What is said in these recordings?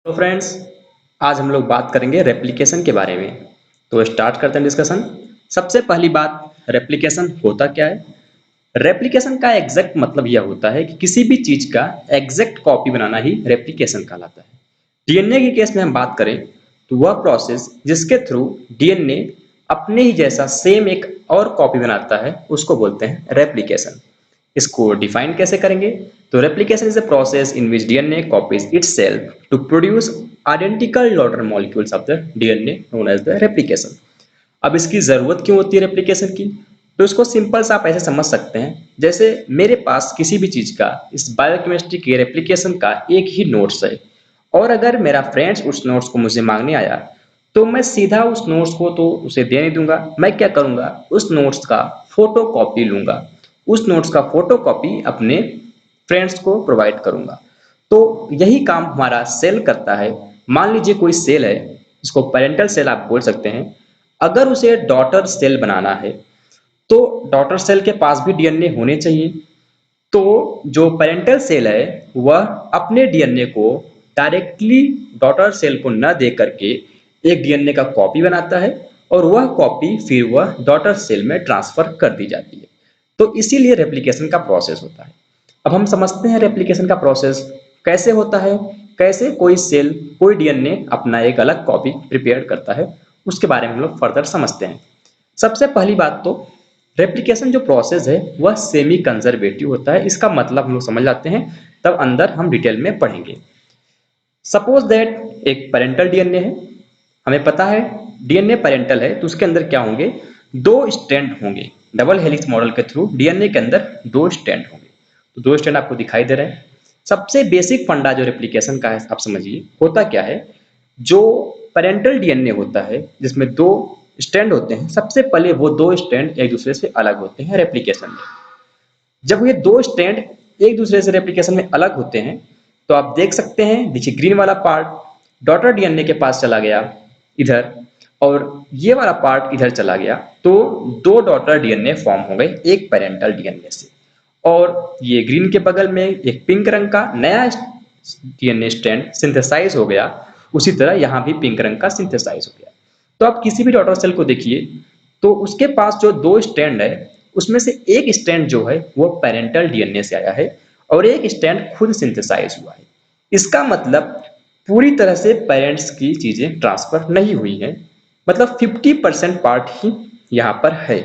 तो फ्रेंड्स, आज हम लोग बात करेंगे रेप्लिकेशन के बारे में। तो स्टार्ट करते हैं डिस्कशन। सबसे पहली बात, रेप्लिकेशन होता क्या है? रेप्लिकेशन का एग्जैक्ट मतलब यह होता है कि किसी भी चीज का एग्जैक्ट कॉपी बनाना ही रेप्लिकेशन कहलाता है। डीएनए के केस में हम बात करें तो वह प्रोसेस जिसके थ्रू डीएनए अपने ही जैसा सेम एक और कॉपी बनाता है उसको बोलते हैं रेप्लिकेशन। इसको डिफाइन कैसे करेंगे? तो replication is a process in which DNA copies itself to produce identical daughter molecules of the DNA known as the replication. अब इसकी जरूरत क्यों होती है रेप्लिकेशन की? तो इसको सिंपल सा आप ऐसे समझ सकते हैं, जैसे मेरे पास किसी भी चीज का इस बायोकेमिस्ट्री के रेप्लिकेशन का एक ही नोट्स है, और अगर मेरा फ्रेंड्स उस नोट्स को मुझे मांगने आया तो मैं सीधा उस नोट्स को तो उसे दे नहीं दूंगा। मैं क्या करूंगा, उस नोट्स का फोटो कॉपी लूंगा, उस नोट्स का फोटो कॉपी अपने फ्रेंड्स को प्रोवाइड करूंगा। तो यही काम हमारा सेल करता है। मान लीजिए कोई सेल है, इसको पेरेंटल सेल आप बोल सकते हैं। अगर उसे डॉटर सेल बनाना है तो डॉटर सेल के पास भी डीएनए होने चाहिए। तो जो पेरेंटल सेल है वह अपने डीएनए को डायरेक्टली डॉटर सेल को न दे करके एक डीएनए का कॉपी बनाता है, और वह कॉपी फिर वह डॉटर सेल में ट्रांसफर कर दी जाती है। तो इसीलिए रेप्लिकेशन का प्रोसेस होता है। अब हम समझते हैं रेप्लिकेशन का प्रोसेस कैसे होता है, कैसे कोई सेल कोई डीएनए अपना एक अलग कॉपी प्रिपेयर करता है, उसके बारे में हम लोग फर्दर समझते हैं। सबसे पहली बात तो, रेप्लिकेशन जो प्रोसेस है वह सेमी कंजर्वेटिव होता है। इसका मतलब हम लोग समझ जाते हैं, तब अंदर हम डिटेल में पढ़ेंगे। सपोज दैट एक पेरेंटल डीएनए है। हमें पता है डीएनए पेरेंटल है तो उसके अंदर क्या होंगे, दो स्ट्रैंड होंगे। डबल हेलिक्स मॉडल के थ्रू डीएनए के अंदर दो स्ट्रैंड होंगे। तो दो स्ट्रैंड आपको दिखाई दे रहे हैं। सबसे बेसिक फंडा जो रेप्लिकेशन का है, आप समझिए होता क्या है। जो पेरेंटल डीएनए होता है जिसमें दो स्ट्रैंड होते हैं, सबसे पहले वो दो स्ट्रैंड एक दूसरे से अलग होते हैं रेप्लिकेशन में। जब ये दो स्ट्रैंड एक दूसरे से रेप्लिकेशन में अलग होते हैं तो आप देख सकते हैं, देखिए ग्रीन वाला पार्ट डॉटर डीएनए के पास चला गया इधर, और ये वाला पार्ट इधर चला गया। तो दो डॉटर डीएनए फॉर्म हो गए एक पेरेंटल डीएनए से। और ये ग्रीन के बगल में एक पिंक रंग का नया डीएनए स्ट्रैंड सिंथेसाइज हो गया। उसी तरह यहाँ भी पिंक रंग का सिंथेसाइज हो गया। तो आप किसी भी डॉटर सेल को देखिए तो उसके पास जो दो स्ट्रैंड है उसमें से एक स्ट्रैंड जो है वो पेरेंटल डीएनए से आया है, और एक स्ट्रैंड खुद सिंथेसाइज हुआ है। इसका मतलब पूरी तरह से पेरेंट्स की चीजें ट्रांसफर नहीं हुई हैं, मतलब 50% पार्ट ही यहाँ पर है।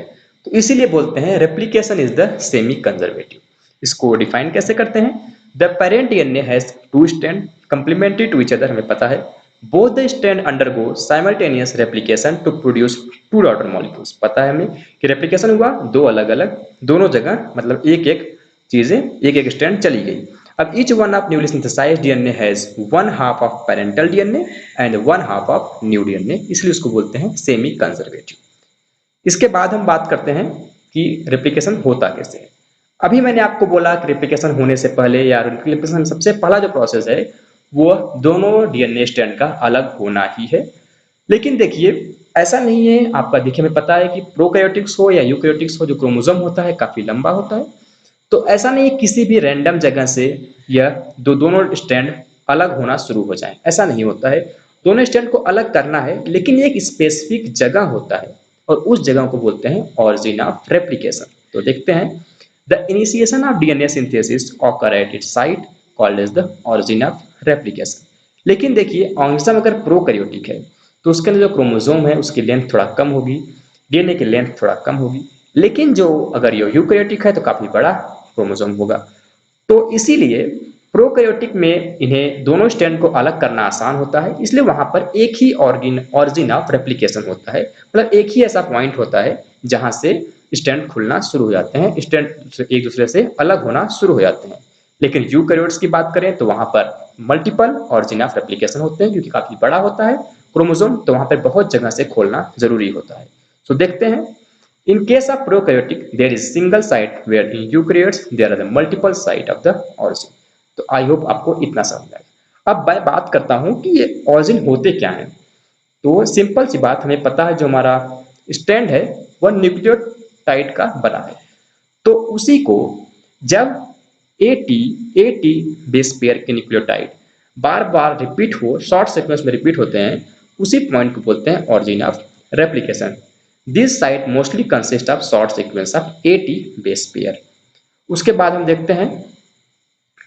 तो इसीलिए बोलते हैं replication is the semi conservative. इसको डिफाइन कैसे करते हैं? The parent DNA has two strand complementary to each other. हमें पता है both the strand undergo simultaneous replication to produce two daughter molecules. पता है हमें कि रेप्लिकेशन हुआ दो अलग अलग, दोनों जगह मतलब एक एक चीजें एक एक स्ट्रैंड चली गई। अब each one of newly synthesized DNA has one half of parental DNA and one half of new DNA, इसलिए उसको बोलते हैं सेमी कंजर्वेटिव। इसके बाद हम बात करते हैं कि रेप्लिकेशन होता कैसे है। अभी मैंने आपको बोला कि रेप्लिकेशन होने से पहले या रेप्लिकेशन सबसे पहला जो प्रोसेस है वो दोनों डीएनए स्ट्रैंड का अलग होना ही है। लेकिन देखिए ऐसा नहीं है। आपका देखिए हमें पता है कि प्रोकैरियोटिक्स हो या यूकैरियोटिक्स हो, जो क्रोमोसोम होता है काफी लंबा होता है। तो ऐसा नहीं है किसी भी रैंडम जगह से यह दोनों स्ट्रैंड अलग होना शुरू हो जाए, ऐसा नहीं होता है। दोनों स्ट्रैंड को अलग करना है लेकिन एक स्पेसिफिक जगह होता है, और उस जगह को बोलते हैं ऑरिजिन ऑफ रेप्लिकेशन। तो देखते हैं, the initiation of DNA synthesis occur at its site called as the origin of replication. लेकिन देखिए ऑर्गेनिज्म अगर प्रोकैरियोटिक है तो उसके अंदर जो क्रोमोसोम है उसकी लेंथ थोड़ा कम होगी, डीएनए की लेंथ थोड़ा कम होगी। लेकिन जो अगर ये यूकैरियोटिक है तो काफी बड़ा क्रोमोसोम होगा। तो इसीलिए प्रोकैरियोटिक में इन्हें दोनों स्ट्रैंड को अलग करना आसान होता है, इसलिए वहां पर एक ही ऑरिजिन ऑफ रेप्लिकेशन होता है। मतलब एक ही ऐसा पॉइंट होता है जहां से स्ट्रैंड खुलना शुरू हो जाते हैं, स्ट्रैंड एक दूसरे से अलग होना शुरू हो जाते हैं। लेकिन यूकैरियोट्स की बात करें तो वहां पर मल्टीपल ऑरिजिन ऑफ रेप्लिकेशन होते हैं, क्योंकि काफी बड़ा होता है क्रोमोसोम, तो वहां पर बहुत जगह से खोलना जरूरी होता है। तो देखते हैं, in case of prokaryotic there is single site, where in eukaryotes there are the multiple site of the origin। तो आई होप आपको इतना समझ आएगा। अब मैं बात करता हूं कि ये ऑरिजिन होते क्या हैं। तो सिंपल सी बात, हमें पता है जो हमारा स्ट्रैंड है वह न्यूक्लियोटाइड का बना है। तो उसी को जब एटी एटी बेस पेयर के न्यूक्लियोटाइड बार बार रिपीट हो, शॉर्ट सीक्वेंस में रिपीट होते हैं, उसी पॉइंट को बोलते हैं origin of replication. This site mostly consist of short sequence of 80 base pair. उसके बाद हम देखते हैं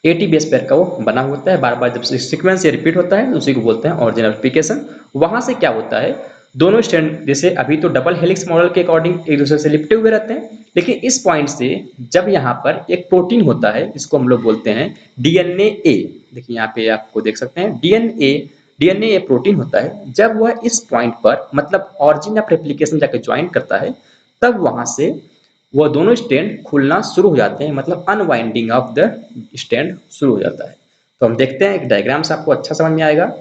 80 बेस पेयर का वो बना होता है, बार बार जब सीक्वेंस ये रिपीट होता है उसी को बोलते हैं ऑरिजिन ऑफ रेप्लिकेशन। वहां से क्या होता है, दोनों स्ट्रैंड जैसे अभी तो डबल हेलिक्स मॉडल के अकॉर्डिंग एक दूसरे से लिपटे हुए रहते हैं, लेकिन इस पॉइंट से जब यहाँ पर एक प्रोटीन होता है, इसको हम लोग बोलते हैं डीएनए ए। देखिए यहाँ पे आपको देख सकते हैं डीएनए, डीएनए प्रोटीन होता है, जब वह इस पॉइंट पर मतलब ऑरिजिन ऑफ रेप्लिकेशन जाकर ज्वाइन करता है, तब वहां से वह दोनों स्टैंड खुलना शुरू हो जाते हैं, मतलब अनवाइंडिंग ऑफ द स्टैंड शुरू हो जाता है। तो हम देखते हैं एक डायग्राम से आपको अच्छा समझ में आएगा।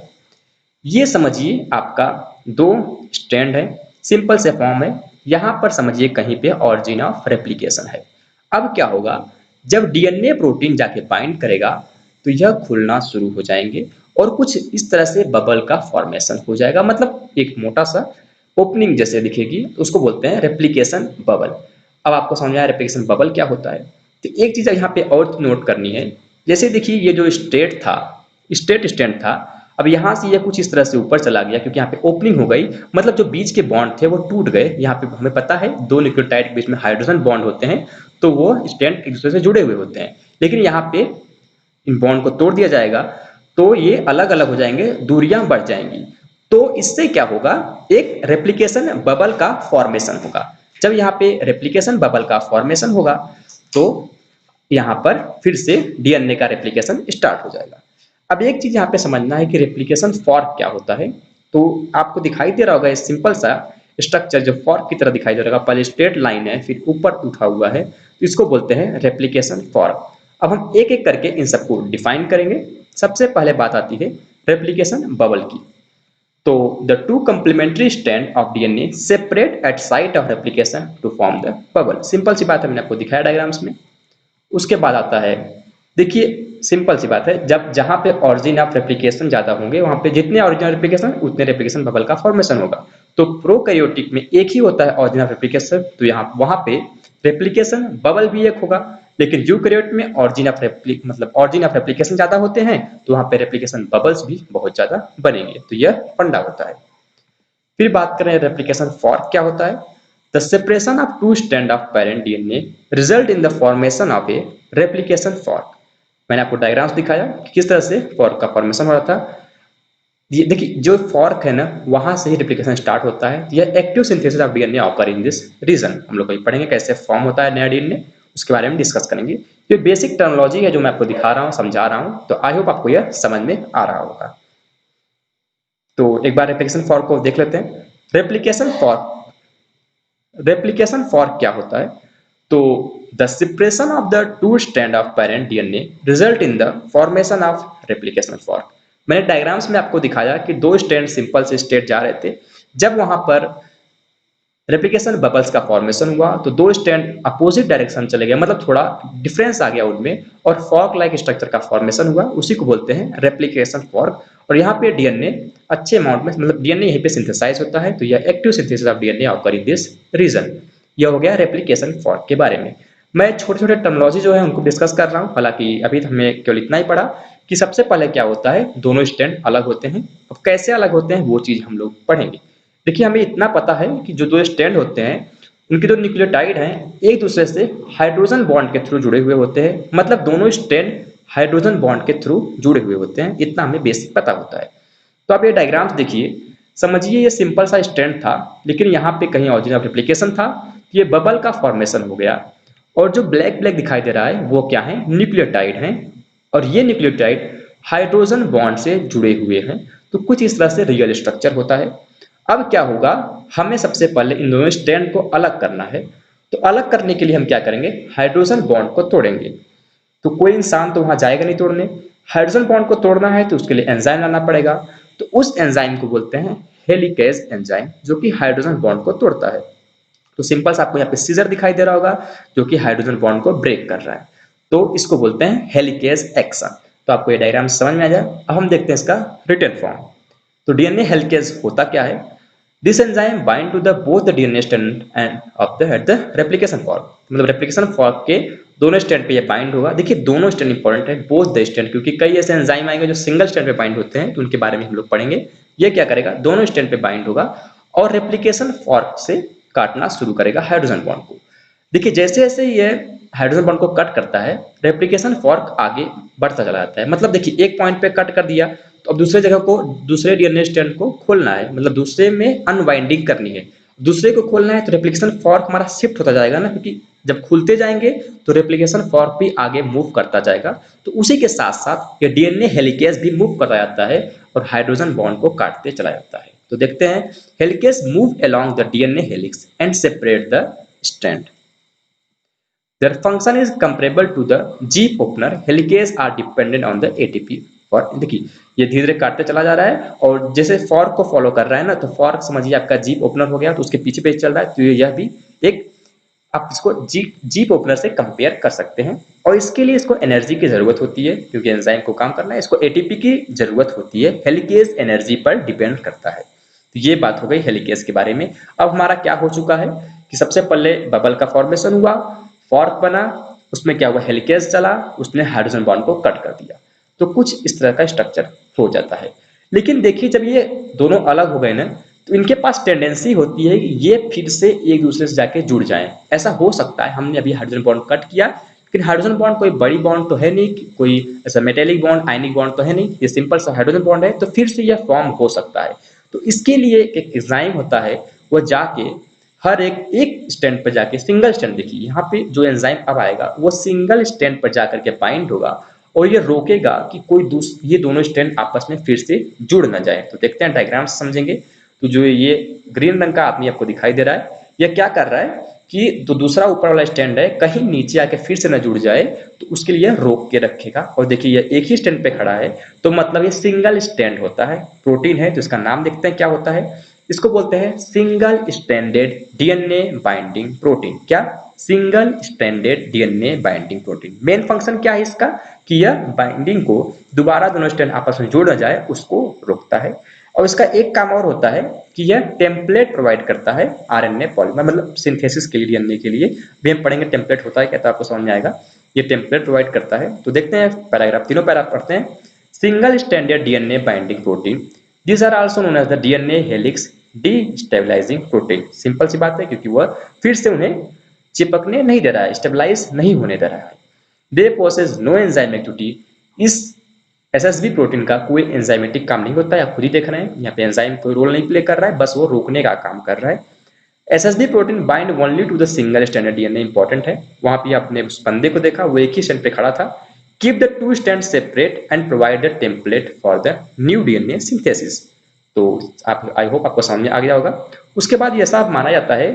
ये समझिए आपका दो स्टैंड है, सिंपल से फॉर्म है, यहाँ पर समझिए कहीं पे ऑरिजिन ऑफ रेप्लिकेशन है। अब क्या होगा, जब डीएनए प्रोटीन जाके बाइंड करेगा तो यह खुलना शुरू हो जाएंगे और कुछ इस तरह से बबल का फॉर्मेशन हो जाएगा, मतलब एक मोटा सा ओपनिंग जैसे दिखेगी, तो उसको बोलते हैं रेप्लिकेशन बबल। अब आपको समझ में आया रेप्लिकेशन बबल क्या होता है। तो एक चीज यहाँ पे और नोट करनी है, जैसे देखिए ये जो स्टेट था, स्टेट स्टैंड था, अब यहाँ से ये कुछ इस तरह से ऊपर चला गया क्योंकि यहाँ पे ओपनिंग हो गई, मतलब जो बीच के बॉन्ड थे वो टूट गए। यहाँ पे हमें पता है दो न्यूक्लियोटाइड के बीच में हाइड्रोजन बॉन्ड होते हैं, तो वो स्टैंड एक दूसरे से जुड़े हुए होते हैं, लेकिन यहाँ पे इन बॉन्ड को तोड़ दिया जाएगा तो ये अलग अलग हो जाएंगे, दूरियां बढ़ जाएंगी। तो इससे क्या होगा, एक रेप्लिकेशन बबल का फॉर्मेशन होगा। जब यहाँ पे रेप्लिकेशन बबल का फॉर्मेशन होगा तो यहाँ पर फिर से डीएनए का रेप्लिकेशन स्टार्ट हो जाएगा। अब एक चीज यहाँ पे समझना है कि रेप्लिकेशन फॉर्क क्या होता है। तो आपको दिखाई दे रहा होगा इस सिंपल सा स्ट्रक्चर जो फॉर्क की तरह दिखाई दे रहा होगा, पहले स्ट्रेट लाइन है फिर ऊपर उठा हुआ है, तो इसको बोलते हैं रेप्लिकेशन फॉर्क। अब हम एक एक करके इन सबको डिफाइन करेंगे। सबसे पहले बात आती है रेप्लिकेशन बबल की। तो the two complementary strand of DNA separate at site of replication to form the bubble. Simple सी बात है, मैंने आपको दिखाया डायग्राम्स में। उसके बाद आता है, देखिए सिंपल सी बात है, जब जहां पे ऑरिजिन ऑफ रेप्लिकेशन ज्यादा होंगे वहां पे जितने ऑरिजिन रेप्लिकेशन उतने रेप्लिकेशन बबल का फॉर्मेशन होगा। तो प्रोकैरियोटिक में एक ही होता है ऑरिजिन ऑफ रेप्लिकेशन, तो यहाँ वहां पे रेप्लिकेशन बबल भी एक होगा, लेकिन यूकैरियोट में ऑरिजिन ऑफ रेप्लिकेशन ज्यादा होते हैं, तो वहां पे रेप्लिकेशन बबल्स भी बहुत ज्यादा बनेंगे। तो यह फंडा होता है। फिर बात करें रेप्लिकेशन फॉर्क क्या होता है। The separation of two strand of parent DNA result in the formation of A replication fork. मैंने आपको डायग्राम्स दिखाया कि किस तरह से फॉर्क का फॉर्मेशन हो रहा था। ये देखिए जो फॉर्क है ना, वहां से ही रेप्लिकेशन स्टार्ट होता है। यह active synthesis of DNA occur in this region. हम लोग कभी पढ़ेंगे कैसे फॉर्म होता है नया डीएनए, उसके बारे में डिस्कस करेंगे। ये बेसिक टर्मिनोलॉजी है जो मैं आपको दिखा रहा हूँ, समझा रहा हूँ, तो आई होप आपको यह समझ में आ रहा होगा। तो एक बार रेप्लिकेशन फॉर्क को देख लेते हैं। रेप्लिकेशन फॉर्क क्या होता है। तो the separation of the two strand of parent DNA result in the formation of replication fork. मैंने डायग्राम्स में आपको दिखाया कि दो स्ट्रैंड सिंपल से स्ट्रेट जा रहे थे, जब वहां पर रेप्लिकेशन बबल्स का फॉर्मेशन हुआ तो दो स्ट्रैंड अपोजिट डायरेक्शन चले गए, मतलब थोड़ा डिफरेंस आ गया उनमें, और फॉर्क लाइक स्ट्रक्चर का फॉर्मेशन हुआ, उसी को बोलते हैं रेप्लिकेशन फॉर्क। और यहाँ पे डीएनए अच्छे अमाउंट में, मतलब डीएनए यहीं पे सिंथेसाइज होता है, तो यह active synthesis of DNA occur in this region. यह हो गया रेप्लिकेशन फॉर्क के बारे में। मैं छोटे छोटे टर्मिनोलॉजी जो है उनको डिस्कस कर रहा हूँ, हालांकि अभी हमें केवल इतना ही पढ़ा कि सबसे पहले क्या होता है, दोनों स्ट्रैंड अलग होते हैं। अब कैसे अलग होते हैं वो चीज हम लोग पढ़ेंगे। देखिए हमें इतना पता है कि जो दो स्ट्रैंड होते हैं उनके जो न्यूक्लियोटाइड हैं एक दूसरे से हाइड्रोजन बॉन्ड के थ्रू जुड़े हुए होते हैं, मतलब दोनों स्ट्रैंड हाइड्रोजन बॉन्ड के थ्रू जुड़े हुए होते हैं, इतना हमें बेसिक पता होता है। तो आप ये डायग्राम्स देखिए, समझिए ये सिंपल सा स्ट्रैंड था, लेकिन यहाँ पे कहीं ऑरिजिन ऑफ रेप्लिकेशन था, ये बबल का फॉर्मेशन हो गया। और जो ब्लैक ब्लैक दिखाई दे रहा है वो क्या है, न्यूक्लियोटाइड हैं, और ये न्यूक्लियोटाइड हाइड्रोजन बॉन्ड से जुड़े हुए हैं। तो कुछ इस तरह से रियल स्ट्रक्चर होता है। अब क्या होगा, हमें सबसे पहले इन दोनों स्ट्रैंड को अलग करना है। तो अलग करने के लिए हम क्या करेंगे, हाइड्रोजन बॉन्ड को तोड़ेंगे। तो कोई इंसान तो वहां जाएगा नहीं तोड़ने, हाइड्रोजन बॉन्ड को तोड़ना है तो उसके लिए एंजाइम लाना पड़ेगा। तो उस एंजाइम को बोलते हैं हेलिकेज एंजाइम, जो कि हाइड्रोजन बॉन्ड को तोड़ता है। तो सिंपल सा आपको यहाँ पे सीजर दिखाई दे रहा होगा जो कि हाइड्रोजन बॉन्ड को ब्रेक कर रहा है, तो इसको बोलते हैं हेलिकेज एक्शन। तो आपको ये डायग्राम समझ में आ जाए। अब हम देखते हैं इसका रिटन फॉर्म। तो डीएनए हेलिकेज होता क्या है। This enzyme bind to the both the DNA strand end of the at the replication fork, मतलब रेप्लिकेशन फॉर्क के दोनों स्टैंड पे ये बाइंड होगा। देखिए दोनों स्टैंड इंपॉर्टेंट है, बोथ द स्टैंड, क्योंकि कई ऐसे एंजाइम आएंगे जो सिंगल स्टैंड पे बाइंड होते हैं, तो उनके बारे में हम लोग पढ़ेंगे। ये क्या करेगा, दोनों स्टैंड पे बाइंड होगा और रेप्लिकेशन फॉर्क से काटना शुरू करेगा हाइड्रोजन बॉन्ड को। देखिए जैसे जैसे ये हाइड्रोजन बॉन्ड को कट करता है, रेप्लिकेशन फॉर्क आगे बढ़ता चला जाता है। मतलब देखिए एक पॉइंट पे कट कर दिया, तो अब दूसरे जगह को, दूसरे डीएनए स्ट्रैंड को खोलना है, मतलब दूसरे में अनवाइंडिंग करनी है, दूसरे को खोलना है, तो रेप्लिकेशन फॉर्क हमारा शिफ्ट होता जाएगा ना, क्योंकि जब खुलते जाएंगे तो रेप्लिकेशन फॉर्क भी आगे मूव करता जाएगा। तो उसी के साथ साथ ये डीएनए हेलिकेज भी मूव करता जाता है और हाइड्रोजन बॉन्ड को काटते चला जाता है। तो देखते हैं, helicase move along the DNA helix and separate the strand. Their function is comparable to the Jeep opener. Helicases are dependent on the ATP. और देखिए ये धीरे धीरे काटते चला जा रहा है और जैसे फॉर्क को फॉलो कर रहा है ना, तो फॉर्क समझिए आपका जीप ओपनर हो गया, तो उसके पीछे पीछे चल रहा है, तो यह भी एक, आप इसको जीप ओपनर से कंपेयर कर सकते हैं। और इसके लिए इसको एनर्जी की जरूरत होती है, क्योंकि एंजाइम को काम करना है, इसको एटीपी की जरूरत होती है। हेलिकेज एनर्जी पर डिपेंड करता है। तो ये बात हो गई हेलिकेज के बारे में। अब हमारा क्या हो चुका है कि सबसे पहले बबल का फॉर्मेशन हुआ, फॉर्क बना, उसमें क्या हुआ, हेलिकेज चला, उसने हाइड्रोजन बॉन्ड को कट कर दिया। तो कुछ इस तरह का स्ट्रक्चर हो जाता है। लेकिन देखिए जब ये दोनों अलग हो गए ना, तो इनके पास टेंडेंसी होती है कि ये फिर से एक दूसरे से जाके जुड़ जाएं। ऐसा हो सकता है, हमने अभी हाइड्रोजन बॉन्ड कट किया, लेकिन हाइड्रोजन बॉन्ड कोई बड़ी बॉन्ड तो है नहीं, कोई ऐसा मेटेलिक बॉन्ड, आयनिक बॉन्ड तो है नहीं, ये सिंपल सा हाइड्रोजन बॉन्ड है, तो फिर से यह फॉर्म हो सकता है। तो इसके लिए एक एंजाइम होता है, वो जाके हर एक स्टैंड पर जाके, सिंगल स्टैंड, देखिए यहाँ पे जो एंजाइम अब आएगा वो सिंगल स्टैंड पर जाकर के बाइंड होगा और ये रोकेगा कि कोई ये दोनों स्टैंड आपस में फिर से जुड़ ना जाए। तो देखते हैं डायग्राम से समझेंगे। तो जो ये ग्रीन रंग का आदमी आपको दिखाई दे रहा है, ये क्या कर रहा है कि जो दूसरा ऊपर वाला स्टैंड है कहीं नीचे आके फिर से न जुड़ जाए, तो उसके लिए रोक के रखेगा। और देखिए ये एक ही स्टैंड पे खड़ा है, तो मतलब ये सिंगल स्टैंड होता है, प्रोटीन है, तो इसका नाम देखते हैं क्या होता है। इसको बोलते हैं single stranded DNA binding protein. क्या, single stranded DNA binding protein. Main function क्या है इसका कि यह बाइंडिंग को दोबारा दोनों स्ट्रैंड आपस में जोड़ न जाए उसको रोकता है। और इसका एक काम और होता है कि यह टेम्पलेट प्रोवाइड करता है आरएनए पॉलीमर, मतलब सिंथेसिस के लिए, डीएनए के लिए भी हम पढ़ेंगे टेम्पलेट होता है क्या, तो आपको समझ में आएगा। ये टेम्पलेट प्रोवाइड करता है। तो देखते हैं पैराग्राफ, तीनों पैराग्राफ पढ़ते हैं। Single stranded DNA binding protein, these are also known as the DNA helix destabilizing protein। Simple सी बात है, क्योंकि वह फिर से उन्हें चिपकने नहीं दे रहा है, स्टेबलाइज नहीं होने दे रहा है। दे पोसेस नो एंजाइम एक्टिविटी। इस एसएसबी प्रोटीन का कोई एंजाइमेटिक काम नहीं होता है, आप खुद ही देख रहे हैं यहाँ पे एंजाइम कोई रोल नहीं प्ले कर रहा है, बस वो रोकने का काम कर रहा है। SSB protein bind only to the single standard DNA, important है। वहां पे आपने उस बंदे को देखा, वो एक ही स्टैंड पे खड़ा था। Keep the two stand separate and provide the template for the new DNA synthesis. तो आप, आई होप आपको समझ में आ गया होगा। उसके बाद ऐसा माना जाता है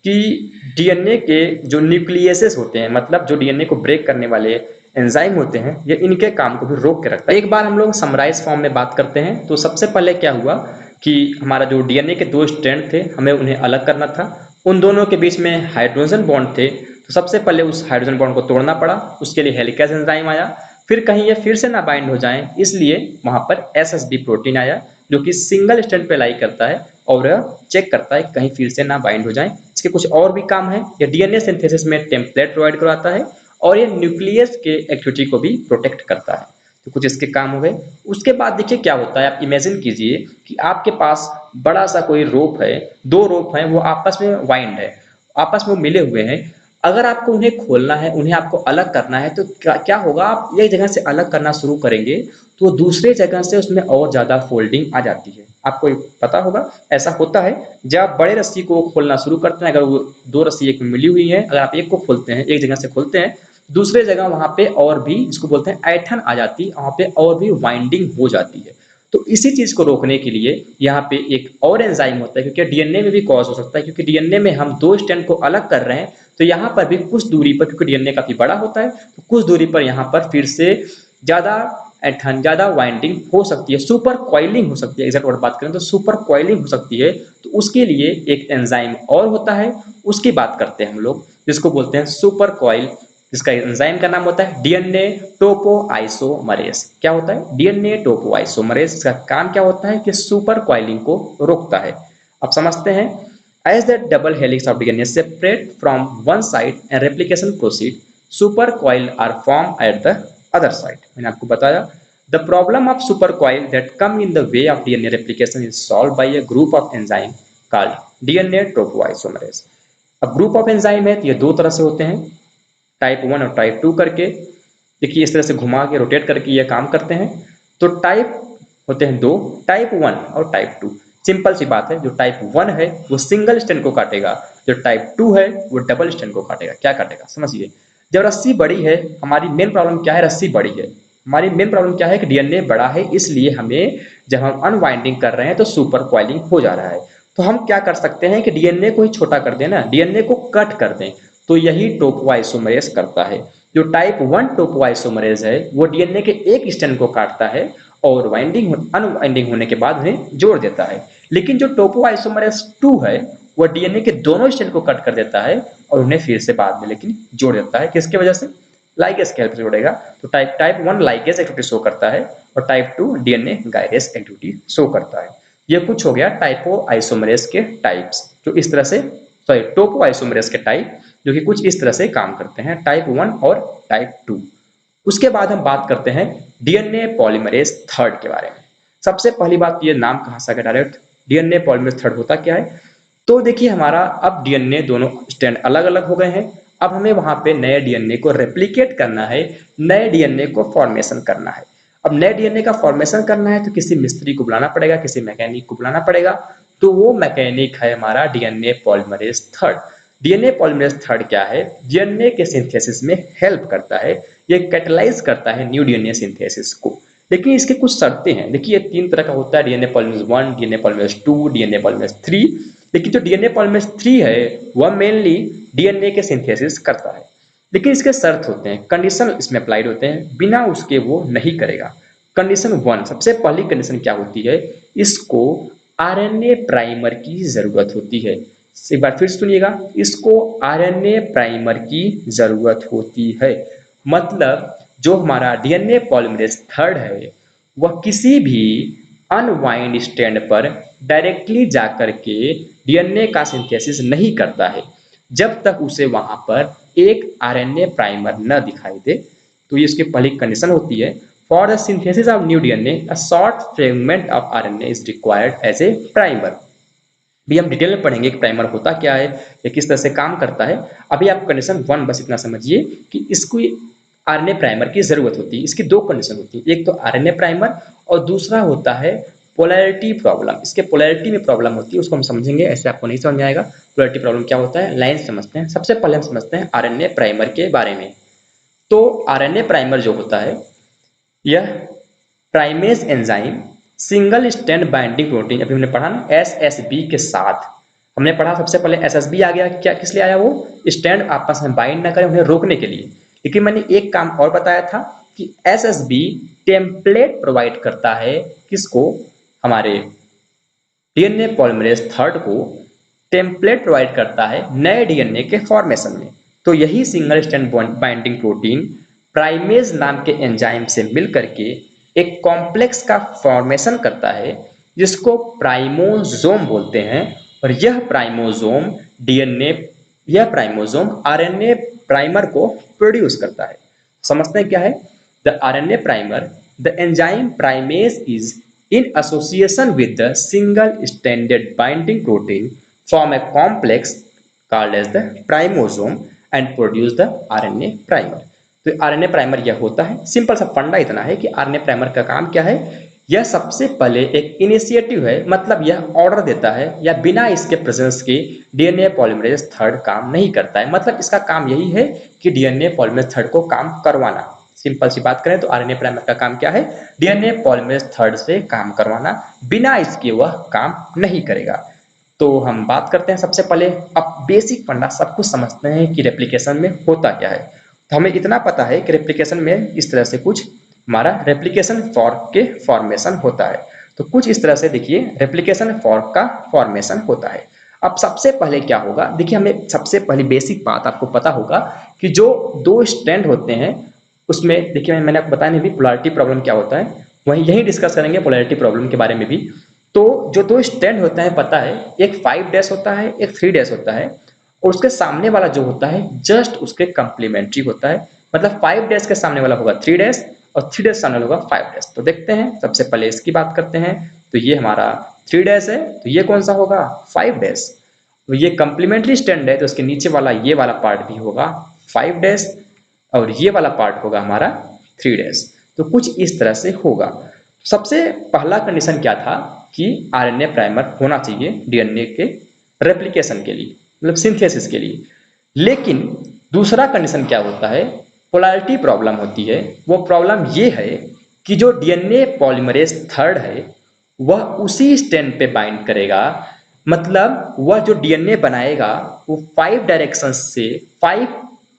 कि डीएनए के जो न्यूक्लियसेस होते हैं, मतलब जो डीएनए को ब्रेक करने वाले एंजाइम होते हैं, ये इनके काम को भी रोक के रखता है। एक बार हम लोग समराइज फॉर्म में बात करते हैं। तो सबसे पहले क्या हुआ कि हमारा जो डीएनए के दो स्ट्रैंड थे, हमें उन्हें अलग करना था। उन दोनों के बीच में हाइड्रोजन बॉन्ड थे, तो सबसे पहले उस हाइड्रोजन बॉन्ड को तोड़ना पड़ा। उसके लिए हेलिकेज एंजाइम आया। फिर कहीं ये फिर से ना बाइंड हो जाए, इसलिए वहां पर एसएसबी प्रोटीन आया, जो कि सिंगल स्टैंड पे लाई करता है और चेक करता है कहीं फिर से ना बाइंड हो जाए। इसके कुछ और भी काम है। ये डीएनए सिंथेसिस में टेम्पलेट प्रोवाइड करवाता है और ये न्यूक्लियस के एक्टिविटी को भी प्रोटेक्ट करता है। तो कुछ इसके काम हो गए। उसके बाद देखिए क्या होता है, आप इमेजिन कीजिए कि आपके पास बड़ा सा कोई रोप है, दो रोप हैं, वो आपस में वाइंड है, आपस में मिले हुए हैं। अगर आपको उन्हें खोलना है, उन्हें आपको अलग करना है, तो क्या होगा, आप एक जगह से अलग करना शुरू करेंगे तो दूसरे जगह से उसमें और ज्यादा फोल्डिंग आ जाती है। आपको पता होगा ऐसा होता है। जब आप बड़े रस्सी को खोलना शुरू करते हैं, अगर वो दो रस्सी एक में मिली हुई है, अगर आप एक को खोलते हैं, एक जगह से खोलते हैं, दूसरे जगह वहां पे और भी, इसको बोलते हैं ऐठन आ जाती है, वहां पे और भी वाइंडिंग हो जाती है। तो इसी चीज को रोकने के लिए यहाँ पे एक और एंजाइम होता है, क्योंकि डीएनए में भी कॉज हो सकता है, क्योंकि डीएनए में हम दो स्ट्रैंड को अलग कर रहे हैं, तो यहाँ पर भी कुछ दूरी पर, क्योंकि डीएनए काफी बड़ा होता है, तो कुछ दूरी पर यहाँ पर फिर से ज्यादा ऐठन, ज्यादा वाइंडिंग हो सकती है, सुपर कॉइलिंग हो सकती है। एग्जैक्ट वर्ड बात करें तो सुपर कॉइलिंग हो सकती है। तो उसके लिए एक एंजाइम और होता है, उसकी बात करते हैं हम लोग, जिसको बोलते हैं सुपर कॉइल। इसका एंजाइम का नाम होता है डीएनए टोपोआइसोमरेज। क्या होता है, डीएनए टोपोआइसोमरेज। इसका काम क्या होता है कि सुपर कॉइलिंग को रोकता है। अब समझते हैं। As the double helix of DNA separate from one side and replication proceed, super coil are form at the other side. मैंने आपको बताया the problem of super coil that come in the way of DNA replication is solved by a group of enzyme called DNA topoisomerase. अब group of enzyme है तो ये दो तरह से होते हैं, टाइप 1 और टाइप 2 करके। देखिए इस तरह से घुमा के रोटेट करके ये काम करते हैं। तो टाइप होते हैं दो, टाइप 1 और टाइप 2। सिंपल सी बात है, जो टाइप 1 है वो सिंगल स्ट्रैंड को काटेगा, जो टाइप 2 है वो डबल स्ट्रैंड को काटेगा। क्या काटेगा समझिए, जब रस्सी बड़ी है, हमारी मेन प्रॉब्लम क्या है, रस्सी बड़ी है। हमारी मेन प्रॉब्लम क्या है कि डीएनए बड़ा है, इसलिए हमें जब हम अनवाइंडिंग कर रहे हैं तो सुपर कॉइलिंग हो जा रहा है। तो हम क्या कर सकते हैं कि डीएनए को ही छोटा कर दें ना, डीएनए को कट कर दें। तो यही टोपोआइसोमरेज करता है। जो टाइप 1 टोपोआइसोमरेज है वो डीएनए के एक स्ट्रैंड को काटता है और वाइंडिंग अनवाइंडिंग होने के बाद उन्हें जोड़ देता है। लेकिन जो टोपोआइसोमरेज 2 है वो डीएनए के दोनों स्ट्रैंड को कट कर देता है और उन्हें फिर से बाद में लेकिन जोड़ देता है। किसकी वजह से, लाइगेज के हेल्प से जोड़ेगा। तो टाइप 1 लाइगेज एक्टिविटी शो करता है और type 2 DNA gyrase activity show करता है। ये कुछ हो गया टाइपोआइसोमरेज के टाइप्स, जो इस तरह से टोपोआइसोमरेज के टाइप जो कि कुछ इस तरह से काम करते हैं, टाइप 1 और टाइप 2। उसके बाद हम बात करते हैं डीएनए पॉलीमरेज थर्ड के बारे में। सबसे पहली बात, ये नाम कहाँ से आ गया डायरेक्ट, डीएनए पॉलीमरेज थर्ड होता क्या है। तो देखिए हमारा अब डीएनए दोनों स्ट्रैंड अलग अलग हो गए हैं। अब हमें वहां पे नए डीएनए को रेप्लिकेट करना है, नए डीएनए को फॉर्मेशन करना है। अब नए डीएनए का फॉर्मेशन करना है तो किसी मिस्त्री को बुलाना पड़ेगा, किसी मैकेनिक को बुलाना पड़ेगा। तो वो मैकेनिक है हमारा DNA polymerase third. DNA polymerase third क्या है, डीएनए के सिंथेसिस में हेल्प करता है, ये कैटलाइज करता है न्यू डीएनए सिंथेसिस को। लेकिन इसके कुछ शर्तें हैं। देखिए तीन तरह का होता है, DNA polymerase 1, DNA polymerase 2, DNA polymerase 3। लेकिन जो डीएनए पॉलीमरेज 3 है वह मेनली डीएनए के सिंथेसिस करता है। लेकिन इसके शर्त होते हैं, कंडीशन इसमें अप्लाइड होते हैं, बिना उसके वो नहीं करेगा। कंडीशन 1, सबसे पहली कंडीशन क्या होती है, इसको आरएनए प्राइमर की जरूरत होती है। एक बार फिर सुनिएगा, इसको आरएनए प्राइमर की जरूरत होती है। मतलब जो हमारा डीएनए पॉलीमरेज थर्ड है वह किसी भी अनवाइंड स्ट्रैंड पर डायरेक्टली जाकर के डीएनए का सिंथेसिस नहीं करता है जब तक उसे वहां पर एक आरएनए प्राइमर न दिखाई दे। तो ये इसकी पहली कंडीशन होती है। For the synthesis of new DNA a short fragment of RNA is required as a primer. भी हम डिटेल में पढ़ेंगे कि प्राइमर होता क्या है, ये किस तरह से काम करता है। अभी आप कंडीशन 1 बस इतना समझिए कि इसको आरएनए प्राइमर की जरूरत होती है। इसकी दो कंडीशन होती है, एक तो आरएनए प्राइमर और दूसरा होता है पोलैरिटी प्रॉब्लम। इसके पोलैरिटी में प्रॉब्लम होती है, उसको हम समझेंगे, ऐसे आपको नहीं समझ में आएगा। पोलैरिटी प्रॉब्लम क्या होता है, लाइन समझते हैं। सबसे पहले हम समझते हैं आरएनए प्राइमर के बारे में। तो आरएनए प्राइमर जो होता है यह primase enzyme single strand binding protein, अभी हमने पढ़ा ना एसएसबी के साथ, हमने पढ़ा सबसे पहले एसएसबी आ गया। क्या किस लिए आया, वो स्ट्रैंड आपस में बाइंड ना करें उन्हें रोकने के लिए। लेकिन मैंने एक काम और बताया था कि एसएसबी टेम्पलेट प्रोवाइड करता है, किसको, हमारे डीएनए पॉलीमरेज थर्ड को टेम्पलेट प्रोवाइड करता है नए डीएनए के फॉर्मेशन में। तो यही single strand binding protein primase नाम के एंजाइम से मिलकर के एक कॉम्प्लेक्स का फॉर्मेशन करता है जिसको प्राइमोसोम बोलते हैं। और यह प्राइमोसोम डीएनए, यह प्राइमोसोम आरएनए प्राइमर को प्रोड्यूस करता है। समझते हैं क्या है the RNA primer, the enzyme primase is in association with the single stranded binding protein form a complex called as the primosome and produce the RNA primer। तो RNA primer यह होता है। सिंपल सा फंडा इतना है कि RNA प्राइमर का काम क्या है, यह सबसे पहले एक इनिशिएटिव है, मतलब यह ऑर्डर देता है, या बिना इसके प्रेजेंस के डीएनए पॉलीमरेज थर्ड काम नहीं करता है। मतलब इसका काम यही है कि डीएनए पॉलीमरेज थर्ड को काम करवाना। सिंपल सी बात करें तो आरएनए प्राइमर का काम क्या है, डीएनए पॉलीमरेज थर्ड से काम करवाना, बिना इसके वह काम नहीं करेगा। तो हम बात करते हैं सबसे पहले, अब बेसिक फंडा सब कुछ समझते हैं कि रेप्लिकेशन में होता क्या है। तो हमें इतना पता है कि रेप्लिकेशन में इस तरह से कुछ हमारा रेप्लिकेशन फॉर्क के फॉर्मेशन होता है। तो कुछ इस तरह से देखिए रेप्लिकेशन फॉर्क का फॉर्मेशन होता है। अब सबसे पहले क्या होगा, देखिए हमें सबसे पहली बेसिक बात आपको पता होगा कि जो दो स्ट्रैंड होते हैं उसमें, देखिए मैंने आपको बताया नहीं भी पोलैरिटी प्रॉब्लम क्या होता है, वहीं यही डिस्कस करेंगे पोलैरिटी प्रॉब्लम के बारे में भी। तो जो दो स्ट्रैंड होता है पता है, एक 5' होता है, एक 3' होता है। और उसके सामने वाला जो होता है जस्ट उसके कंप्लीमेंट्री होता है। मतलब 5 डैश के सामने वाला होगा 3 डैश और 3 डैश सामने वाला होगा 5 डैश। तो देखते हैं, सबसे पहले इसकी बात करते हैं। तो ये हमारा 3 डैश है, तो ये कौन सा होगा 5 डैश। तो ये कंप्लीमेंट्री स्टैंड है, तो इसके नीचे वाला ये वाला पार्ट भी होगा 5 डैश और ये वाला पार्ट होगा हमारा 3 डैश। तो कुछ इस तरह से होगा। सबसे पहला कंडीशन क्या था कि आरएनए प्राइमर होना चाहिए डीएनए के रेप्लिकेशन के लिए, मतलब सिंथेसिस के लिए। लेकिन दूसरा कंडीशन क्या होता है, पोलैरिटी प्रॉब्लम होती है। वो प्रॉब्लम ये है कि जो डीएनए पॉलीमरेज थर्ड है वह उसी स्ट्रैंड पे बाइंड करेगा। मतलब वह जो डीएनए बनाएगा वो 5 डायरेक्शन से 5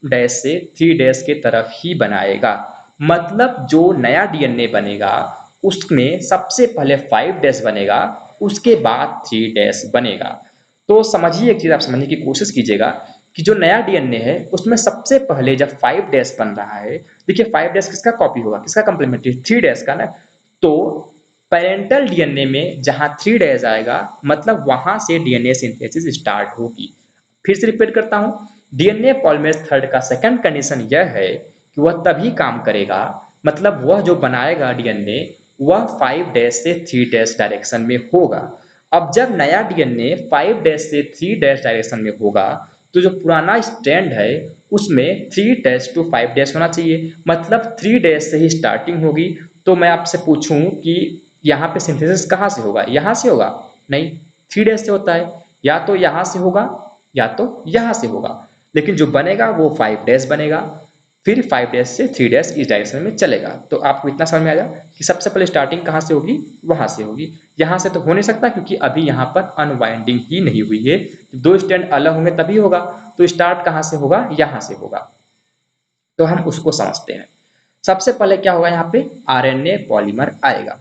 डैश से 3 डैश के तरफ ही बनाएगा। मतलब जो नया डीएनए बनेगा उसमें सबसे पहले 5 डैश बनेगा, उसके बाद 3 डैश बनेगा। तो समझिए, एक चीज आप समझने की कोशिश कीजिएगा कि जो नया डीएनए है उसमें सबसे पहले जब 5 डैश बन रहा है, देखिए 5 डैश किसका कॉपी होगा, किसका कंप्लीमेंट्री, 3 डैश का ना। तो पेरेंटल डीएनए में जहां 3 डैश आएगा मतलब वहां से डीएनए सिंथेसिस स्टार्ट होगी। फिर से रिपीट करता हूं, डीएनए पॉलीमरेज थर्ड का सेकंड कंडीशन यह है कि वह तभी काम करेगा, मतलब वह जो बनाएगा डीएनए वह 5 डैश से 3 डैश डायरेक्शन में होगा। अब जब नया डीएनए 5 डैश से 3 डैश डायरेक्शन में होगा तो जो पुराना स्ट्रैंड है उसमें 3 डैश टू 5 डैश होना चाहिए, मतलब 3 डैश से ही स्टार्टिंग होगी। तो मैं आपसे पूछूं कि यहाँ पे सिंथेसिस कहाँ से होगा, यहाँ से होगा? नहीं, 3 डैश से होता है। या तो यहाँ से होगा या तो यहाँ से होगा, लेकिन जो बनेगा वो 5 डैश बनेगा। फिर 5 डैश से 3 डैश इस डायरेक्शन में चलेगा। तो आपको इतना समझ में आया कि सबसे पहले स्टार्टिंग कहाँ से होगी, वहां से होगी। यहाँ से तो हो नहीं सकता क्योंकि अभी यहाँ पर अनवाइंडिंग ही नहीं हुई है। दो स्टैंड अलग होंगे तभी होगा। तो स्टार्ट कहाँ से होगा, यहाँ से होगा। तो हम उसको समझते हैं। सबसे पहले क्या होगा, यहाँ पे आरएनए पॉलीमर आएगा।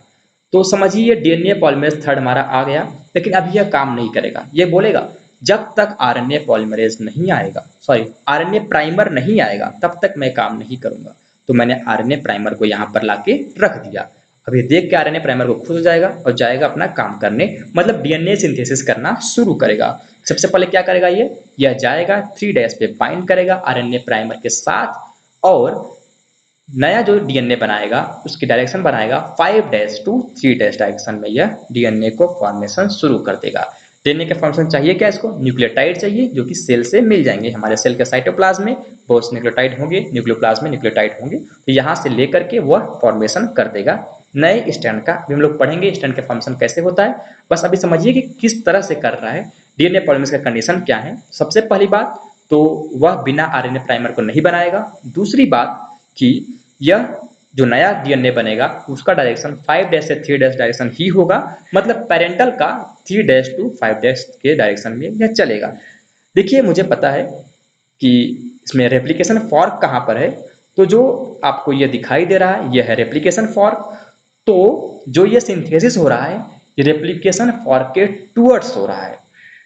तो समझिए ये डीएनए पॉलीमरेज थर्ड हमारा आ गया, लेकिन अभी यह काम नहीं करेगा। ये बोलेगा जब तक आरएनए पॉलीमरेज नहीं आएगा, सॉरी आरएनए प्राइमर नहीं आएगा तब तक मैं काम नहीं करूंगा। तो मैंने आरएनए प्राइमर को यहाँ पर लाके रख दिया। अभी देख के आरएनए प्राइमर को खुश हो जाएगा और जाएगा अपना काम करने, मतलब डीएनए सिंथेसिस करना शुरू करेगा। सबसे पहले क्या करेगा, ये यह जाएगा 3 डैश पे बाइंड करेगा आरएनए प्राइमर के साथ और नया जो डीएनए बनाएगा उसकी डायरेक्शन बनाएगा 5 डैश टू 3 डैश डायरेक्शन में। यह डीएनए को फॉर्मेशन शुरू कर देगा। डीएनए के फॉर्मेशन चाहिए क्या, इसको न्यूक्लियोटाइड चाहिए जो कि सेल से मिल जाएंगे। हमारे सेल के साइटोप्लाज्म में बहुत से न्यूक्लियोटाइड होंगे, न्यूक्लियोप्लाज्म में न्यूक्लियोटाइड होंगे। तो यहाँ से लेकर के वह फॉर्मेशन कर देगा नए स्टैंड का। अभी हम लोग पढ़ेंगे स्टैंड के फॉर्मेशन कैसे होता है। बस अभी समझिए कि किस तरह से कर रहा है। डीएनए पॉलीमरेज का कंडीशन क्या है। सबसे पहली बात तो वह बिना आरएनए प्राइमर को नहीं बनाएगा। दूसरी बात कि यह जो नया डीएनए बनेगा उसका डायरेक्शन 5 डैश से 3 डैश डायरेक्शन ही होगा, मतलब पेरेंटल का 3 डैश टू 5 डैश के डायरेक्शन में यह चलेगा। देखिए मुझे पता है कि इसमें रेप्लिकेशन फॉर्क कहाँ पर है। तो जो आपको ये दिखाई दे रहा है यह है रेप्लिकेशन फॉर्क। तो जो ये सिंथेसिस हो रहा है ये रेप्लिकेशन फॉर्क के टूवर्ड्स हो रहा है।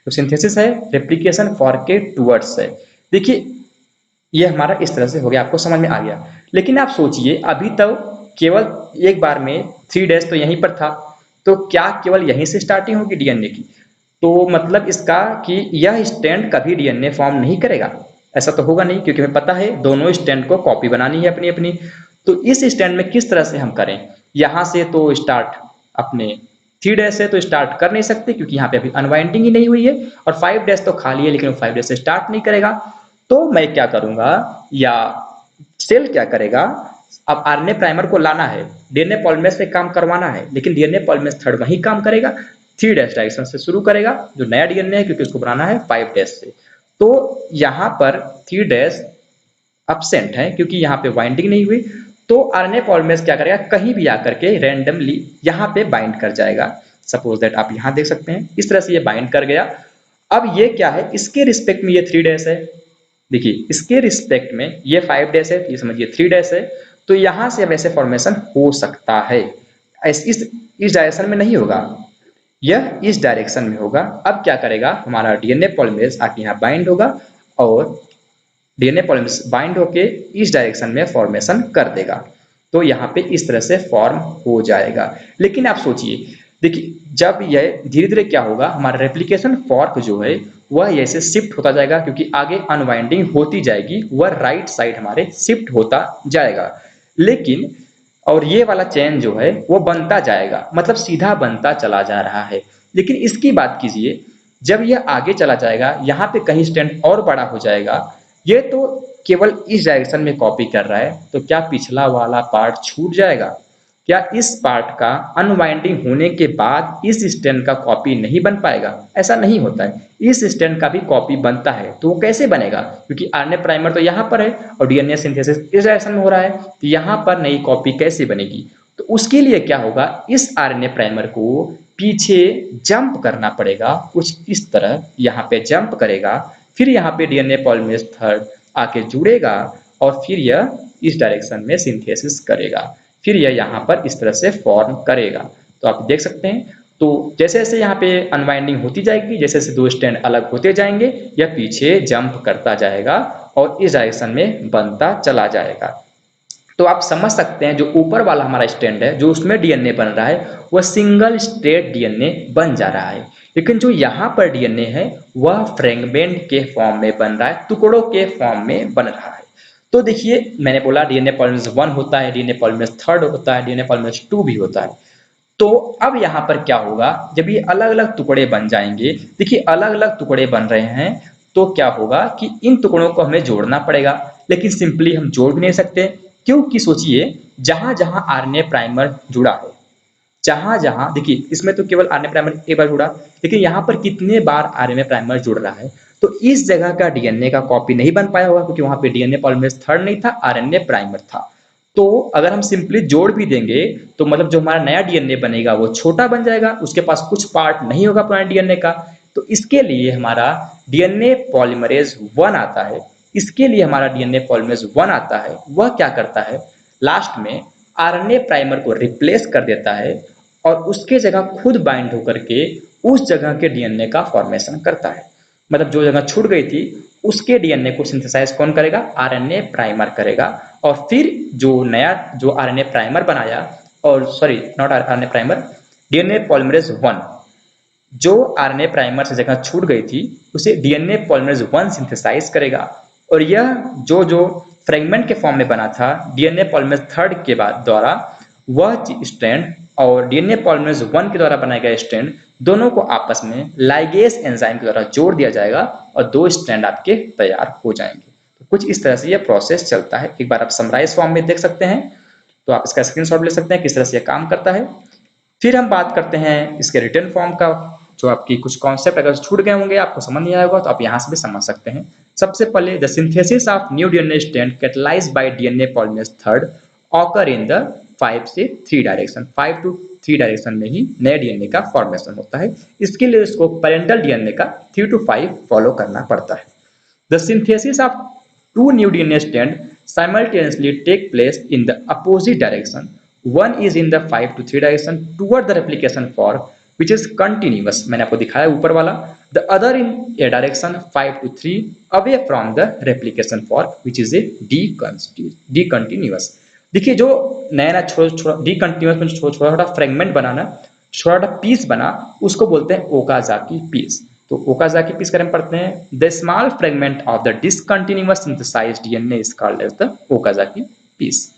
तो सिंथेसिस है रेप्लिकेशन फॉर्क के टूवर्ड्स है। देखिए ये हमारा इस तरह से हो गया, आपको समझ में आ गया। लेकिन आप सोचिए अभी तो केवल एक बार में 3 डैश तो यहीं पर था, तो क्या केवल यहीं से स्टार्टिंग होगी डीएनए की? तो मतलब इसका कि यह स्टैंड कभी डीएनए फॉर्म नहीं करेगा, ऐसा तो होगा नहीं, क्योंकि हमें पता है दोनों स्टैंड को कॉपी बनानी है अपनी अपनी। तो इस स्टैंड में किस तरह से हम करें, यहाँ से तो स्टार्ट अपने 3 डैश से तो स्टार्ट कर नहीं सकते क्योंकि यहाँ पे अभी अनवाइंडिंग ही नहीं हुई है, और 5 डैश तो खाली है लेकिन 5 डैश से स्टार्ट नहीं करेगा। तो मैं क्या करूंगा, या सेल क्या करेगा, अब आरएनए प्राइमर को लाना है, डीएनए पॉलीमरेज पे काम करवाना है, लेकिन डीएनए पॉलीमरेज थर्ड वही काम करेगा, 3 डैश डायरेक्शन से शुरू करेगा जो नया डीएनए है क्योंकि उसको बनाना है 5 डैश से। तो यहाँ पर 3 डैश absent है क्योंकि यहाँ पे बाइंडिंग नहीं हुई। तो आरएनए पॉलीमरेज क्या करेगा, कहीं भी आकर के रैंडमली यहाँ पे बाइंड कर जाएगा। सपोज दैट आप यहाँ देख सकते हैं इस तरह से ये बाइंड कर गया। अब ये क्या है, इसके रिस्पेक्ट में ये 3 डैश है। देखिए इसके रिस्पेक्ट में ये 5 डैश है, ये समझिए 3 डैश है। तो यहाँ से अब ऐसे फॉर्मेशन हो सकता है। इस डायरेक्शन में नहीं होगा, यह इस डायरेक्शन में होगा। अब क्या करेगा हमारा डीएनए पॉलीमरेज आके यहाँ बाइंड होगा और डीएनए पॉलीमरेज बाइंड होके इस डायरेक्शन में फॉर्मेशन कर देगा। तो यहाँ पे इस तरह से फॉर्म हो जाएगा। लेकिन आप सोचिए, देखिए जब यह धीरे धीरे क्या होगा, हमारा रेप्लिकेशन फॉर्क जो है वह ऐसे शिफ्ट होता जाएगा, क्योंकि आगे अनवाइंडिंग होती जाएगी, वह राइट साइड हमारे शिफ्ट होता जाएगा। लेकिन और ये वाला चेन जो है वो बनता जाएगा, मतलब सीधा बनता चला जा रहा है। लेकिन इसकी बात कीजिए, जब यह आगे चला जाएगा, यहाँ पे कहीं स्टैंड और बड़ा हो जाएगा, ये तो केवल इस डायरेक्शन में कॉपी कर रहा है, तो क्या पिछला वाला पार्ट छूट जाएगा? क्या इस पार्ट का अनवाइंडिंग होने के बाद इस स्टैंड का कॉपी नहीं बन पाएगा? ऐसा नहीं होता है, इस स्टैंड का भी कॉपी बनता है। तो वो कैसे बनेगा? क्योंकि आरएनए प्राइमर तो यहाँ पर है और डीएनए सिंथेसिस इस डायरेक्शन में हो रहा है, तो यहाँ पर नई कॉपी कैसे बनेगी? तो उसके लिए क्या होगा, इस आरएनए प्राइमर को पीछे जंप करना पड़ेगा, कुछ इस तरह यहाँ पे जंप करेगा, फिर यहाँ पे डीएनए पॉलीमरेज थर्ड आके जुड़ेगा और फिर यह इस डायरेक्शन में सिंथेसिस करेगा, फिर यह यहाँ पर इस तरह से फॉर्म करेगा। तो आप देख सकते हैं, तो जैसे जैसे यहाँ पे अनवाइंडिंग होती जाएगी, जैसे जैसे दो स्टैंड अलग होते जाएंगे, यह पीछे जंप करता जाएगा और इस डायरेक्शन में बनता चला जाएगा। तो आप समझ सकते हैं, जो ऊपर वाला हमारा स्टैंड है, जो उसमें डीएनए बन रहा है, वह सिंगल स्ट्रेट डीएनए बन जा रहा है। लेकिन जो यहाँ पर डीएनए है वह फ्रेगमेंट के फॉर्म में बन रहा है, टुकड़ों के फॉर्म में बन रहा है। तो देखिए, मैंने बोला डीएनए पॉलीमरेज 1 होता है, डीएनए पॉलीमरेज 3 होता है, डीएनए पॉलीमरेज 2 भी होता है। तो अब यहाँ पर क्या होगा, जब ये अलग अलग टुकड़े बन जाएंगे, देखिए अलग अलग टुकड़े बन रहे हैं, तो क्या होगा कि इन टुकड़ों को हमें जोड़ना पड़ेगा। लेकिन सिंपली हम जोड़ भी नहीं सकते, क्योंकि सोचिए, जहां जहां आरएनए प्राइमर जुड़ा है, जहां जहां देखिए, इसमें तो केवल आरएनए प्राइमर एक बार जुड़ा, लेकिन यहाँ पर कितने बार आरएनए प्राइमर जुड़ रहा है। तो इस जगह का डीएनए का कॉपी नहीं बन पाया होगा, क्योंकि वहां पे डीएनए पॉलीमरेज थर्ड नहीं था, आरएनए प्राइमर था। तो अगर हम सिंपली जोड़ भी देंगे, तो मतलब जो हमारा नया डीएनए बनेगा वो छोटा बन जाएगा, उसके पास कुछ पार्ट नहीं होगा पुराने डीएनए का। तो इसके लिए हमारा डीएनए पॉलीमरेज 1 आता है, इसके लिए हमारा डीएनए पॉलीमरेज 1 आता है, वह क्या करता है, लास्ट में आरएनए प्राइमर को रिप्लेस कर देता है और उसके जगह खुद बाइंड होकर के उस जगह के डीएनए का फॉर्मेशन करता है। मतलब जो जगह छूट गई थी, उसके डीएनए को सिंथेसाइज कौन करेगा, आरएनए प्राइमर करेगा। और फिर जो नया जो आरएनए प्राइमर बनाया, और sorry not RNA primer, DNA polymerase 1, जो आरएनए प्राइमर से जगह छूट गई थी, उसे डीएनए पॉलीमरेज 1 सिंथेसाइज करेगा। और यह जो जो फ्रेगमेंट के फॉर्म में बना था डीएनए पॉलीमरेज थर्ड के बाद द्वारा, वह स्ट्रैंड और डीएनए पॉलीमरेज 1 के द्वारा बनाया गया स्ट्रैंड, दोनों को आपस में लाइगेज एंजाइम के द्वारा जोड़ दिया जाएगा और दो स्ट्रैंड आपके तैयार हो जाएंगे। तो कुछ इस तरह से यह प्रोसेस चलता है। एक बार आप समराइज फॉर्म में देख सकते हैं, तो आप इसका स्क्रीनशॉट ले सकते हैं किस तरह से यह काम करता है। फिर हम बात करते हैं इसके रिटर्न फॉर्म का। जो आपकी कुछ कॉन्सेप्ट अगर छूट गए होंगे, आपको समझ नहीं आया होगा, तो आप यहाँ से भी समझ सकते हैं। सबसे पहले, the synthesis of new DNA strand catalysed bye DNA polymerase third occur in the 5 से 3 डायरेक्शन, 5 to 3 डायरेक्शन में ही नए डीएनए का फॉर्मेशन होता है। इसके लिए उसको पेरेंटल डीएनए का 3 to 5 फॉलो करना पड़ता है। The synthesis of 2 new DNA strands simultaneously take place in the opposite direction. One is in the 5 to 3 direction toward the replication fork, which is continuous. मैंने आपको दिखाया ऊपर वाला. The other in a direction 5 to 3 away from the replication fork, which is a discontinuous. देखिए, जो नया छोटा डिकंटिन्यूअस में छोटा छोटा फ्रेगमेंट बनाना, छोटा छोटा पीस बना, उसको बोलते हैं ओकाजाकी पीस। तो ओकाजाकी पीस करें पढ़ते हैं, the small fragment of the discontinuous synthesized DNA is called as the Okazaki piece.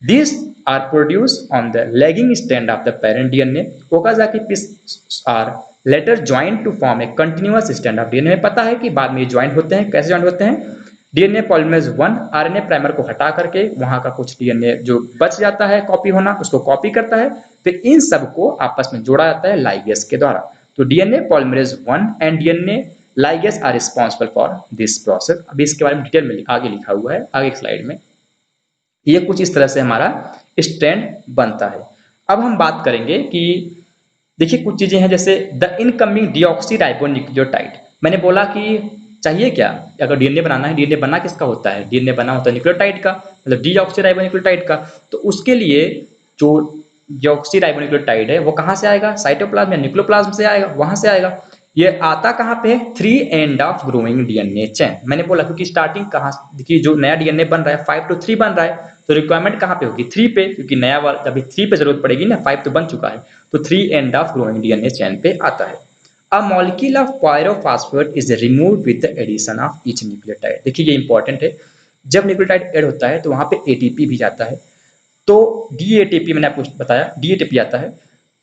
These are produced on the lagging strand of the parent DNA. Okazaki pieces are later joined to form a continuous strand of DNA. पता है कि बाद में joint होते हैं, कैसे joint होते हैं, डीएनए पॉलीमरेज 1 आरएनए प्राइमर को हटा करके वहां का कुछ डीएनए जो बच जाता है कॉपी होना, उसको कॉपी करता है, फिर इन सबको आपस में जोड़ा जाता है लाइगेस के द्वारा. तो DNA polymerase 1 and DNA ligase are responsible for this process. अभी इसके बारे में डिटेल में आगे लिखा हुआ है, आगे स्लाइड में. ये कुछ इस तरह से हमारा स्ट्रैंड बनता है. अब हम बात करेंगे कि देखिए कुछ चीजें हैं, जैसे द इनकमिंग डीऑक्सीराइबोन्यूक्लियोटाइड. मैंने बोला कि चाहिए क्या, अगर डीएनए बनाना है, डीएनए बना किसका होता है, डीएनए बना होता है न्यूक्लियोटाइड का, मतलब डीऑक्सीराइबोन्यूक्लियोटाइड का. तो उसके लिए जो डीऑक्सीराइबोन्यूक्लियोटाइड है वो कहाँ से आएगा, साइटोप्लाज्म या न्यूक्लियोप्लाज्म से आएगा, वहां से आएगा. ये आता कहाँ पे है, 3 end of growing DNA chain. मैंने बोला क्योंकि स्टार्टिंग कहाँ, देखिए जो नया डीएनए बन रहा है 5 to 3 बन रहा है, तो रिक्वायरमेंट कहाँ पे होगी, 3 पे, क्योंकि नया वाला अभी 3 पे जरूरत पड़ेगी ना, 5 तो बन चुका है, तो 3 end of growing DNA chain पे आता है। A molecule of pyrophosphate is removed with the addition of each nucleotide. देखिए ये इंपॉर्टेंट है, जब न्यूक्लियोटाइड ऐड होता है तो वहां पे एटीपी भी जाता है, तो डीएटीपी मैंने आपको बताया, डीएटीपी आता है।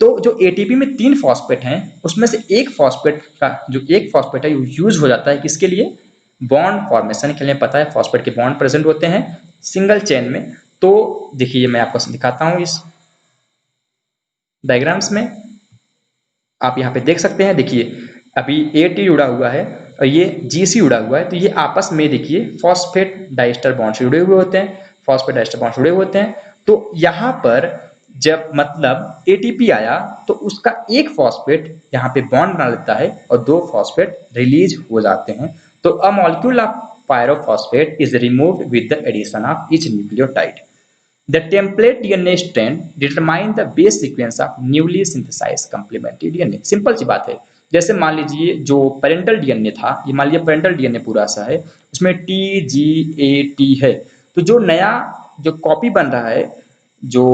तो जो एटीपी में 3 फॉस्फेट हैं, उसमें से एक फॉस्फेट का जो एक फॉस्फेट है यूज हो जाता है किसके लिए, बॉन्ड फॉर्मेशन के लिए। पता है फॉस्फेट के बॉन्ड प्रेजेंट होते हैं सिंगल चेन में। तो देखिए मैं आपको दिखाता हूं इस डायग्राम्स में, आप यहाँ पे देख सकते हैं। देखिए अभी एटी जुड़ा हुआ है और ये जीसी जुड़ा हुआ है, तो ये आपस में देखिए फॉस्फेट डाइस्टर बॉन्ड से जुड़े हुए होते हैं, फॉस्फेट डाइस्टर बॉन्ड जुड़े हुए होते हैं। तो यहाँ पर जब मतलब एटीपी आया तो उसका एक फॉस्फेट यहाँ पे बॉन्ड बना लेता है और 2 फॉस्फेट रिलीज हो जाते हैं। तो a molecule of pyrophosphate is removed with the addition of each nucleotide. The template DNA strand determine the base sequence of newly synthesized complementary DNA। Simple सी बात है, जैसे मान लीजिए जो पेरेंटल डीएनए था, ये मान लीजिए पेरेंटल डीएनए पूरा सा है, उसमें TGAT है, तो जो नया जो कॉपी बन रहा है, जो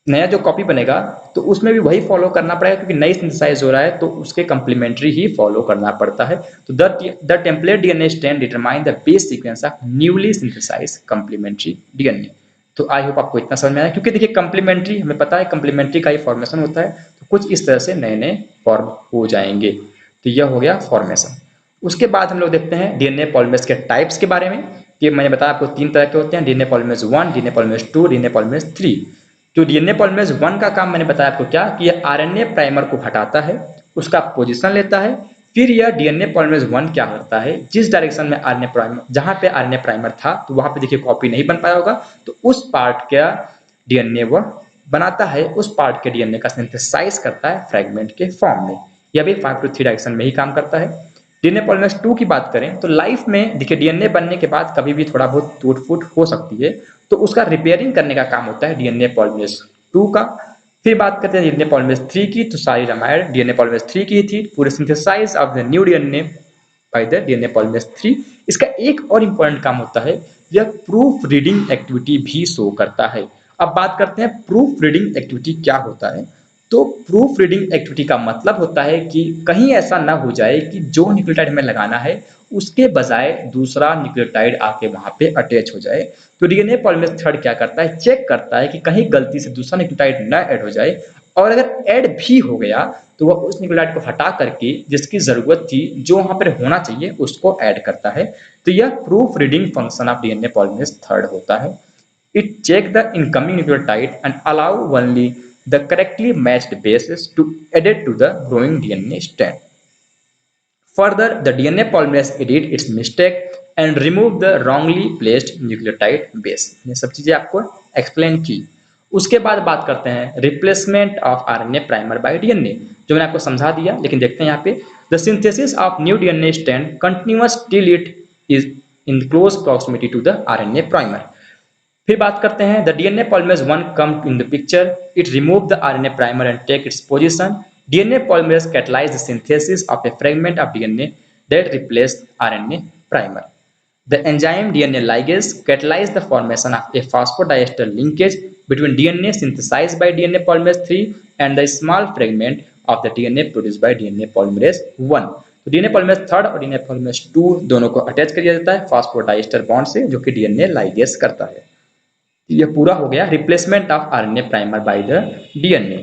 नया जो कॉपी बनेगा तो उसमें भी वही फॉलो करना पड़ेगा, क्योंकि नई सिंथेसाइज हो रहा है तो उसके कंप्लीमेंट्री ही फॉलो करना पड़ता है। तो the template DNA strand determine the base sequence of newly synthesize complementary DNA. तो आई होप आपको इतना समझ में आया, क्योंकि देखिए कंप्लीमेंट्री हमें पता है कंप्लीमेंट्री का ही फॉर्मेशन होता है, तो कुछ इस तरह से नए नए फॉर्म हो जाएंगे। तो यह हो गया फॉर्मेशन। उसके बाद हम लोग देखते हैं डीएनए पॉलीमरेज के टाइप्स के बारे में, कि मैंने बताया आपको 3 तरह के होते हैं, DNA polymerase 1, DNA polymerase 2, DNA polymerase 3। तो डीएनए पॉलीमरेज 1 का काम मैंने बताया आपको क्या, कि यह आरएनए प्राइमर को हटाता है, उसका पोजीशन लेता है, फिर यह डीएनए पॉलीमरेज 1 क्या होता है, जिस डायरेक्शन में आरएनए प्राइमर, जहां पे आरएनए प्राइमर था तो वहां पे देखिए कॉपी नहीं बन पाया होगा, तो उस पार्ट का डीएनए वह बनाता है, उस पार्ट के डीएनए का सिंथेसाइज करता है फ्रेगमेंट के फॉर्म में। यह भी 5 to 3 डायरेक्शन में ही काम करता है। डीएनए पॉलीमरेज 2 की बात करें तो लाइफ में देखिए डीएनए बनने के बाद कभी भी थोड़ा बहुत टूट फूट हो सकती है, तो उसका रिपेयरिंग करने का काम होता है डीएनए पॉलीमरेज 2 का। फिर बात करते हैं डीएनए पॉलीमरेज 3 की, तो सारी रामायण डीएनए पॉलीमरेज 3 की थी, पूरे synthesize of the new DNA by the DNA polymerase 3। इसका एक और इंपॉर्टेंट काम होता है, यह प्रूफ रीडिंग एक्टिविटी भी शो करता है। अब बात करते हैं प्रूफ रीडिंग एक्टिविटी क्या होता है। तो प्रूफ रीडिंग एक्टिविटी का मतलब होता है कि कहीं ऐसा ना हो जाए कि जो न्यूक्लियोटाइड हमें लगाना है उसके बजाय दूसरा न्यूक्लियोटाइड आके वहां पे अटैच हो जाए। तो डीएनए पॉलीमरेज 3 क्या करता है, चेक करता है कि कहीं गलती से दूसरा न्यूक्लियोटाइड ना ऐड हो जाए, और अगर ऐड भी हो गया तो वह उस न्यूक्लियोटाइड को हटा करके जिसकी जरूरत थी, जो वहां पर होना चाहिए, उसको ऐड करता है। तो यह proof reading function of DNA polymerase 3 होता है। It check the incoming nucleotide and allow only the correctly matched bases to added to the growing DNA strand. Further, the DNA polymerase edit its mistake and remove the wrongly placed nucleotide base। ये सब चीजें आपको explain की। उसके बाद बात करते हैं replacement of RNA primer bye DNA, जो मैंने आपको समझा दिया, लेकिन देखते हैं यहाँ पे the synthesis of new DNA strand continuous till it is in close proximity to the RNA primer. फिर बात करते हैं the DNA polymerase 1 come in the picture, it remove the RNA primer and take its position. DNA polymerase catalyse the synthesis of a fragment of DNA that replace RNA primer. The enzyme DNA ligase catalyse the formation of a phosphodiester linkage between DNA synthesized bye DNA polymerase 3 and the small fragment of the DNA produced by DNA polymerase 1। तो DNA polymerase 3 और DNA polymerase 2 दोनों को attach कर दिया जाता है phosphodiester bond से, जो कि डीएनए लाइगेज करता है। यह पूरा हो गया replacement of RNA primer bye the DNA.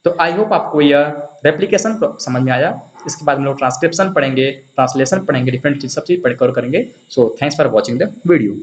तो आई होप आपको यह रेप्लिकेशन समझ में आया। इसके बाद हम लोग ट्रांसक्रिप्शन पढ़ेंगे, ट्रांसलेशन पढ़ेंगे, डिफरेंट चीज सब चीज पढ़ कर करेंगे। So thanks for watching the video.